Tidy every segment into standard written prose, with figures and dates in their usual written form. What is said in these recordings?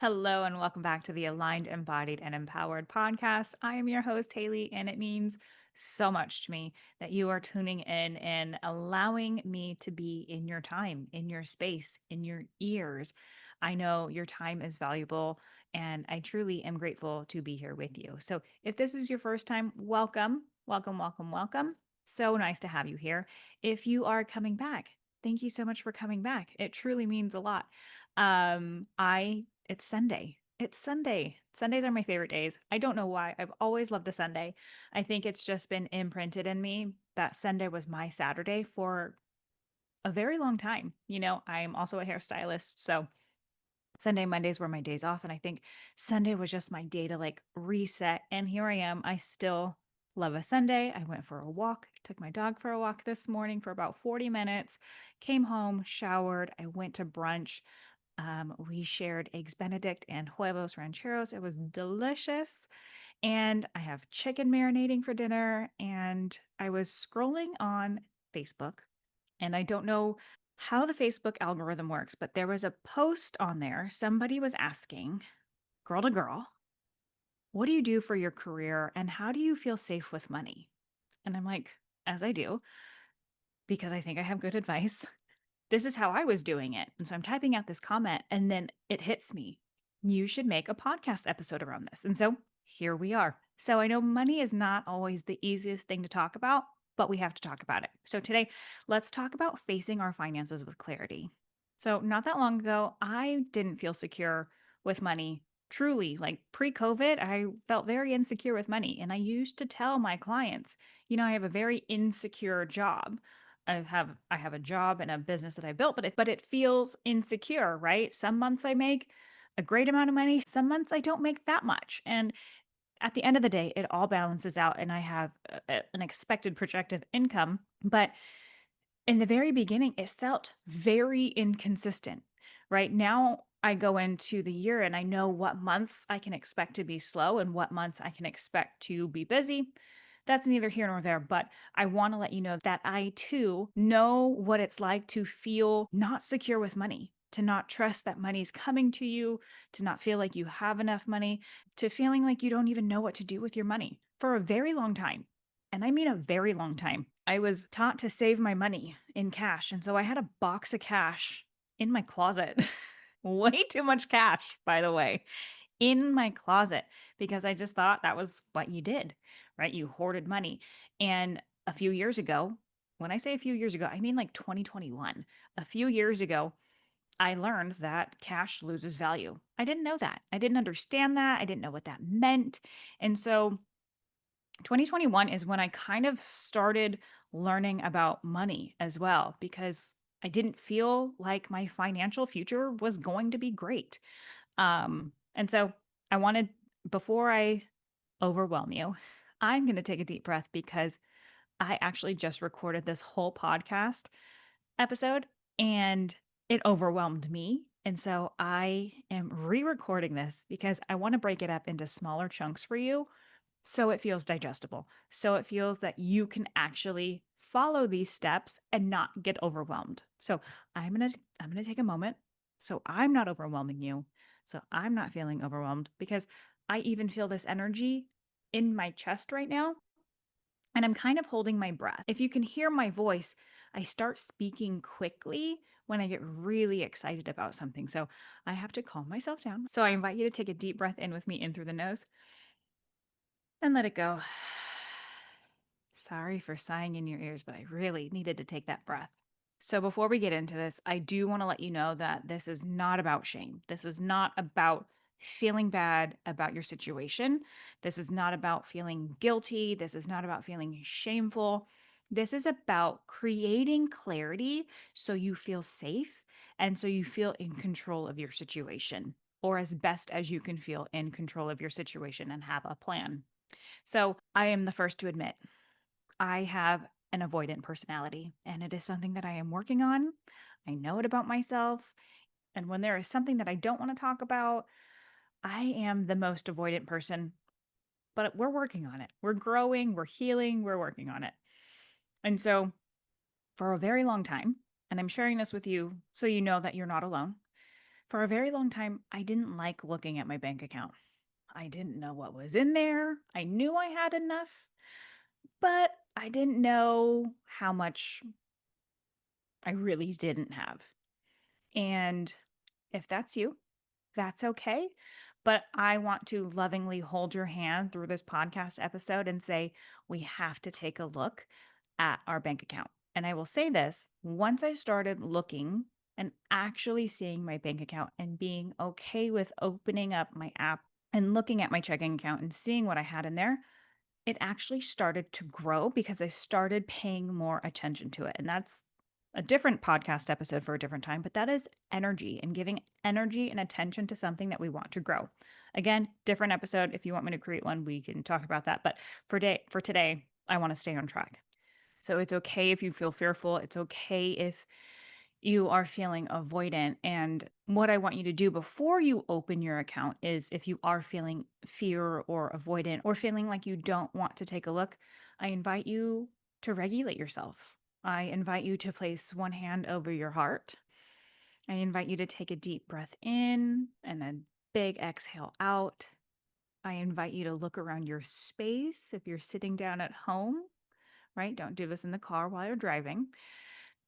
Hello, and welcome back to the Aligned, Embodied, and Empowered podcast. I am your host, Haley, and it means so much to me that you are tuning in and allowing me to be in your time, in your space, in your ears. I know your time is valuable, and I truly am grateful to be here with you. So, if this is your first time, welcome, welcome, welcome, welcome. So nice to have you here. If you are coming back, thank you so much for coming back. It truly means a lot. I It's Sunday. It's Sunday. Sundays are my favorite days. I don't know why. I've always loved a Sunday. I think it's just been imprinted in me that Sunday was my Saturday for a very long time. I'm also a hairstylist, so Sunday, Mondays were my days off, and I think Sunday was just my day to like reset. And here I am. I still love a Sunday. I went for a walk, took my dog for a walk this morning for about 40 minutes, came home, showered. I went to brunch. We shared eggs Benedict and huevos rancheros. It was delicious. And I have chicken marinating for dinner. And I was scrolling on Facebook, and I don't know how the Facebook algorithm works, but there was a post on there. Somebody was asking, girl to girl, what do you do for your career and how do you feel safe with money? And I'm like, as I do, because I think I have good advice. This is how I was doing it. And so I'm typing out this comment and then it hits me. You should make a podcast episode around this. And so here we are. So I know money is not always the easiest thing to talk about, but we have to talk about it. So today, let's talk about facing our finances with clarity. So, not that long ago, I didn't feel secure with money. Truly, like pre COVID, I felt very insecure with money. And I used to tell my clients, I have a very insecure job. I have a job and a business that I built, but it feels insecure, right? Some months I make a great amount of money, some months I don't make that much. And at the end of the day, it all balances out and I have an expected projected income, but in the very beginning, it felt very inconsistent. Right now, I go into the year and I know what months I can expect to be slow and what months I can expect to be busy. That's neither here nor there, but I want to let you know that I too know what it's like to feel not secure with money, to not trust that money's coming to you, to not feel like you have enough money, to feeling like you don't even know what to do with your money for a very long time. And I mean a very long time. I was taught to save my money in cash. And so I had a box of cash in my closet. Way too much cash, by the way, in my closet because I just thought that was what you did, right? You hoarded money. And a few years ago, when I say a few years ago, I mean like 2021. A few years ago, I learned that cash loses value. I didn't know that. I didn't understand that. I didn't know what that meant. And so 2021 is when I kind of started learning about money as well because I didn't feel like my financial future was going to be great. And so I wanted, before I overwhelm you, I'm going to take a deep breath because I actually just recorded this whole podcast episode and it overwhelmed me. And so I am re recording this because I want to break it up into smaller chunks for you so it feels digestible. So it feels that you can actually follow these steps and not get overwhelmed. So I'm going to take a moment so I'm not overwhelming you. So I'm not feeling overwhelmed because I even feel this energy in my chest right now and I'm kind of holding my breath. If you can hear my voice, I start speaking quickly when I get really excited about something. So I have to calm myself down. So I invite you to take a deep breath in with me in through the nose and let it go. Sorry for sighing in your ears, but I really needed to take that breath. So, before we get into this, I do want to let you know that this is not about shame. This is not about feeling bad about your situation. This is not about feeling guilty. This is not about feeling shameful. This is about creating clarity so you feel safe and so you feel in control of your situation, or as best as you can feel in control of your situation and have a plan. So, I am the first to admit I have an avoidant personality, and it is something that I am working on. I know it about myself. And when there is something that I don't want to talk about, I am the most avoidant person, but we're working on it. We're growing, we're healing, we're working on it. And so, for a very long time, and I'm sharing this with you so you know that you're not alone, For a very long time, I didn't like looking at my bank account. I didn't know what was in there. I knew I had enough, but I didn't know how much I really didn't have. And if that's you, that's okay. But I want to lovingly hold your hand through this podcast episode and say, we have to take a look at our bank account. And I will say this, once I started looking and actually seeing my bank account and being okay with opening up my app and looking at my checking account and seeing what I had in there, it actually started to grow because I started paying more attention to it. And that's a different podcast episode for a different time, but that is energy and giving energy and attention to something that we want to grow. Again, different episode. If you want me to create one, we can talk about that. But for today, I want to stay on track. So it's okay if you feel fearful. It's okay if you are feeling avoidant. And what I want you to do before you open your account is if you are feeling fear or avoidant or feeling like you don't want to take a look, I invite you to regulate yourself. I invite you to place one hand over your heart. I invite you to take a deep breath in and then big exhale out. I invite you to look around your space if you're sitting down at home, right? Don't do this in the car while you're driving.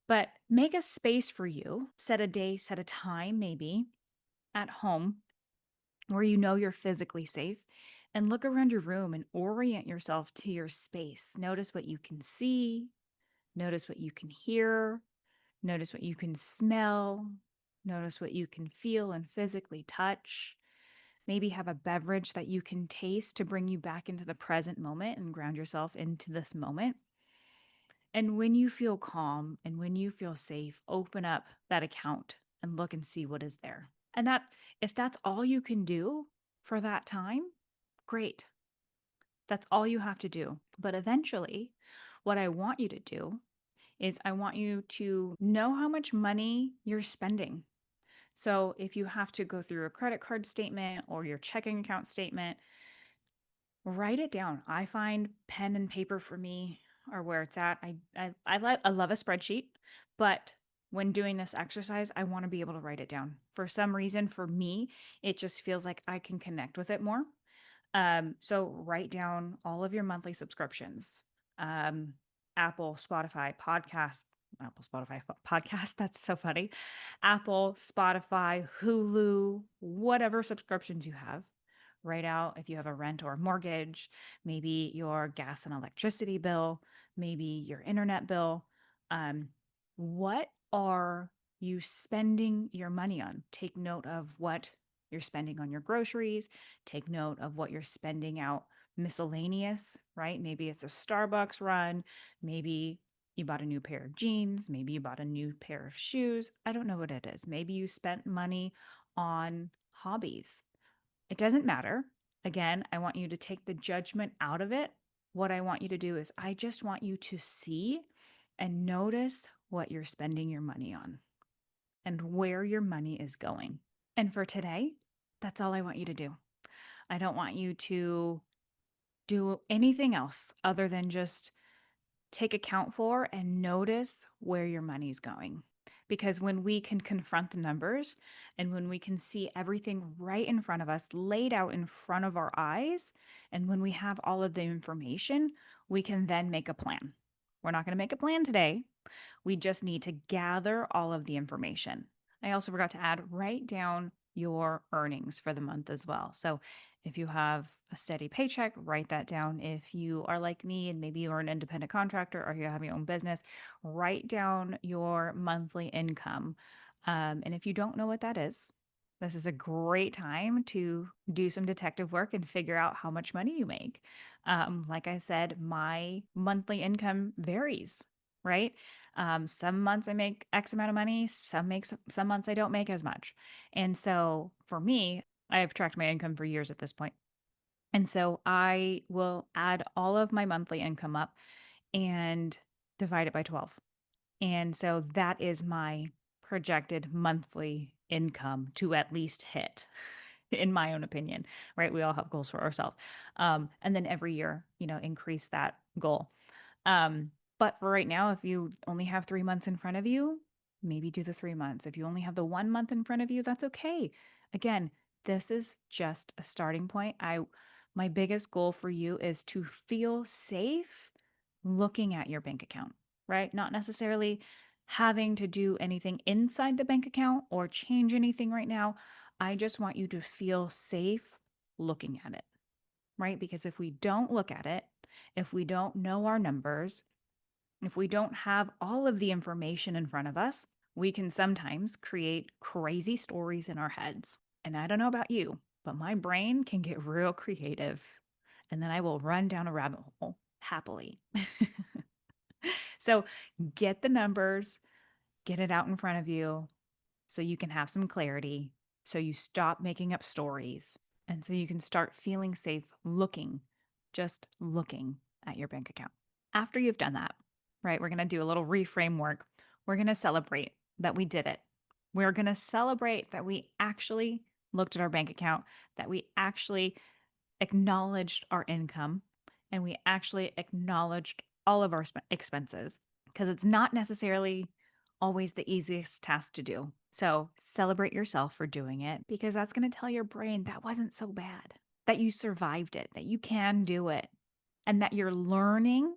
But make a space for you, set a day, set a time maybe at home where you know you're physically safe, and look around your room and orient yourself to your space. Notice what you can see, notice what you can hear, notice what you can smell, notice what you can feel and physically touch. Maybe have a beverage that you can taste to bring you back into the present moment and ground yourself into this moment. And when you feel calm and when you feel safe, open up that account and look and see what is there. And that if that's all you can do for that time, great. That's all you have to do. But eventually, what I want you to do is I want you to know how much money you're spending. So if you have to go through a credit card statement or your checking account statement, write it down. I find pen and paper for me are where it's at. I love a spreadsheet, but when doing this exercise, I want to be able to write it down. For some reason, for me, it just feels like I can connect with it more. So write down all of your monthly subscriptions. Um, Apple, Spotify, podcast, Apple, Spotify, podcast. That's so funny. Apple, Spotify, Hulu, whatever subscriptions you have. Write out if you have a rent or a mortgage, maybe your gas and electricity bill, maybe your internet bill. Um, what are you spending your money on? Take note of what you're spending on your groceries. Take note of what you're spending out miscellaneous, right? Maybe it's a Starbucks run. Maybe you bought a new pair of jeans. Maybe you bought a new pair of shoes. I don't know what it is. Maybe you spent money on hobbies. It doesn't matter. Again, I want you to take the judgment out of it. What I want you to do is I just want you to see and notice what you're spending your money on and where your money is going. And for today, that's all I want you to do. I don't want you to do anything else other than just take account for and notice where your money's going. Because when we can confront the numbers and when we can see everything right in front of us, laid out in front of our eyes, and when we have all of the information, we can then make a plan. We're not going to make a plan today. We just need to gather all of the information. I also forgot to add, write down your earnings for the month as well. So if you have a steady paycheck, write that down. If you are like me and maybe you're an independent contractor or you have your own business, write down your monthly income. And if you don't know what that is, this is a great time to do some detective work and figure out how much money you make. Like I said, my monthly income varies, right? Some months I make X amount of money, some months I don't make as much. And so for me, I have tracked my income for years at this point. And so I will add all of my monthly income up and divide it by 12. And so that is my projected monthly income to at least hit, in my own opinion, right? We all have goals for ourselves. And then every year, increase that goal. But for right now, if you only have 3 months in front of you, maybe do the 3 months. If you only have the 1 month in front of you, that's okay. Again, this is just a starting point. My biggest goal for you is to feel safe looking at your bank account, right? Not necessarily having to do anything inside the bank account or change anything right now. I just want you to feel safe looking at it, right? Because if we don't look at it, if we don't know our numbers, if we don't have all of the information in front of us, we can sometimes create crazy stories in our heads. And I don't know about you, but my brain can get real creative. And then I will run down a rabbit hole happily. So get the numbers, get it out in front of you so you can have some clarity, so you stop making up stories, and so you can start feeling safe looking, just looking at your bank account. After you've done that, right, we're going to do a little reframe work. We're going to celebrate that we did it. We're going to celebrate that we actually looked at our bank account, that we actually acknowledged our income, and we actually acknowledged all of our expenses because it's not necessarily always the easiest task to do. So celebrate yourself for doing it because that's going to tell your brain that wasn't so bad, that you survived it, that you can do it, and that you're learning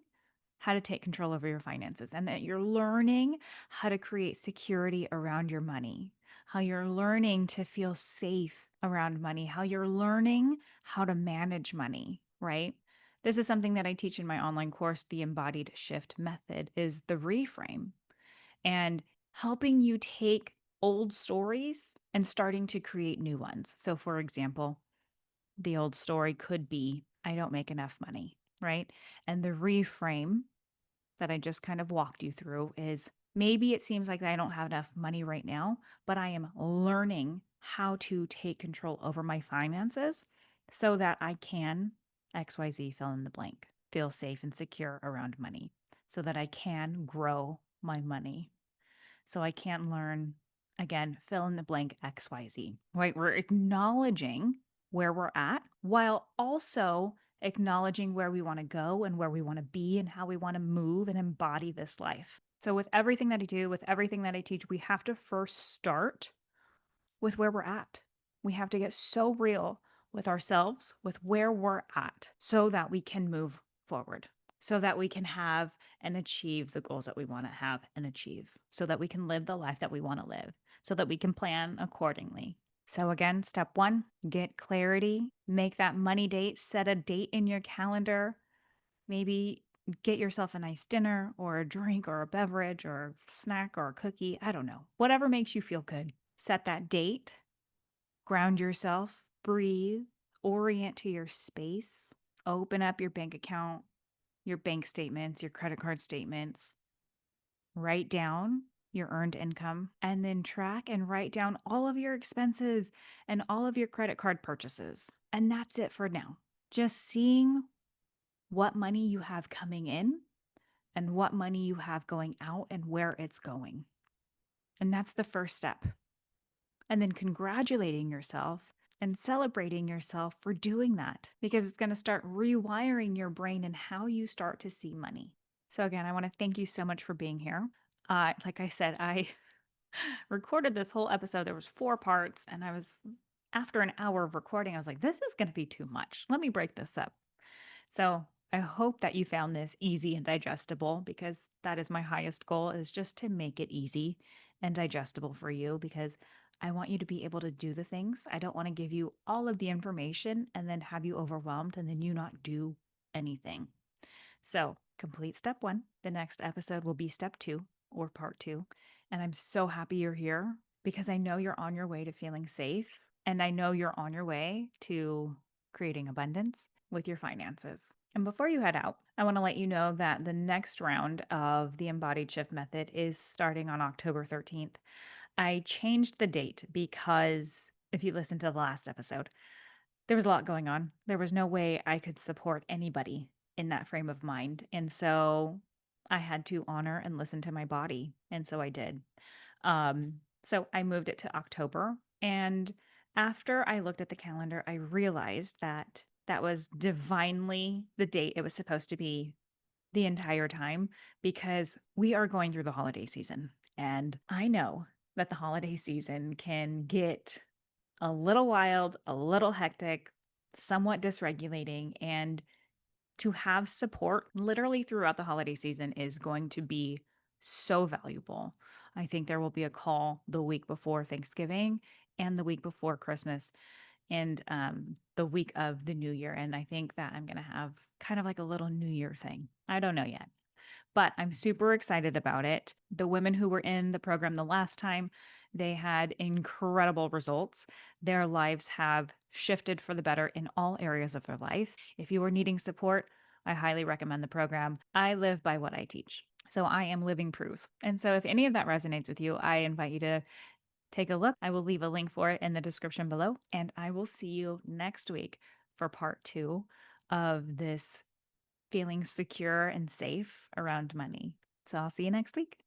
how to take control over your finances and that you're learning how to create security around your money, how you're learning to feel safe around money, how you're learning how to manage money, right? This is something that I teach in my online course, The Embodied Shift Method, is the reframe and helping you take old stories and starting to create new ones. So, for example, the old story could be, I don't make enough money, right? And the reframe that I just kind of walked you through is maybe it seems like I don't have enough money right now, but I am learning how to take control over my finances so that I can XYZ fill in the blank, feel safe and secure around money, so that I can grow my money, so I can learn again, fill in the blank XYZ, right? We're acknowledging where we're at while also acknowledging where we want to go and where we want to be and how we want to move and embody this life. So, with everything that I do, with everything that I teach, we have to first start with where we're at. We have to get so real with ourselves, with where we're at, so that we can move forward, so that we can have and achieve the goals that we want to have and achieve, so that we can live the life that we want to live, so that we can plan accordingly. So, again, step one, get clarity, make that money date, set a date in your calendar, maybe get yourself a nice dinner or a drink or a beverage or a snack or a cookie. I don't know, whatever makes you feel good. Set that date, ground yourself, breathe, orient to your space, open up your bank account, your bank statements, your credit card statements, write down your earned income, and then track and write down all of your expenses and all of your credit card purchases. And that's it for now. Just seeing what money you have coming in and what money you have going out and where it's going. And that's the first step. And then congratulating yourself and celebrating yourself for doing that because it's going to start rewiring your brain and how you start to see money. So, again, I want to thank you so much for being here. Like I said, I recorded this whole episode. There was 4 parts, and after an hour of recording, I was like, this is going to be too much. Let me break this up. So I hope that you found this easy and digestible because that is my highest goal, is just to make it easy and digestible for you because I want you to be able to do the things. I don't want to give you all of the information and then have you overwhelmed and then you not do anything. So complete step 1. The next episode will be step 2 or part 2. And I'm so happy you're here because I know you're on your way to feeling safe and I know you're on your way to creating abundance with your finances. And before you head out, I want to let you know that the next round of the Embodied Shift Method is starting on October 13th. I changed the date because if you listened to the last episode, there was a lot going on. There was no way I could support anybody in that frame of mind. And so I had to honor and listen to my body. And so I did. So I moved it to October. And after I looked at the calendar, I realized that that was divinely the date it was supposed to be the entire time because we are going through the holiday season. And I know that the holiday season can get a little wild, a little hectic, somewhat dysregulating. And to have support literally throughout the holiday season is going to be so valuable. I think there will be a call the week before Thanksgiving and the week before Christmas and the week of the new year. And I think that I'm going to have kind of like a little new year thing. I don't know yet, but I'm super excited about it. The women who were in the program the last time, they had incredible results. Their lives have shifted for the better in all areas of their life. If you are needing support, I highly recommend the program. I live by what I teach. So I am living proof. And so if any of that resonates with you, I invite you to take a look. I will leave a link for it in the description below, and I will see you next week for part 2 of this feeling secure and safe around money. So I'll see you next week.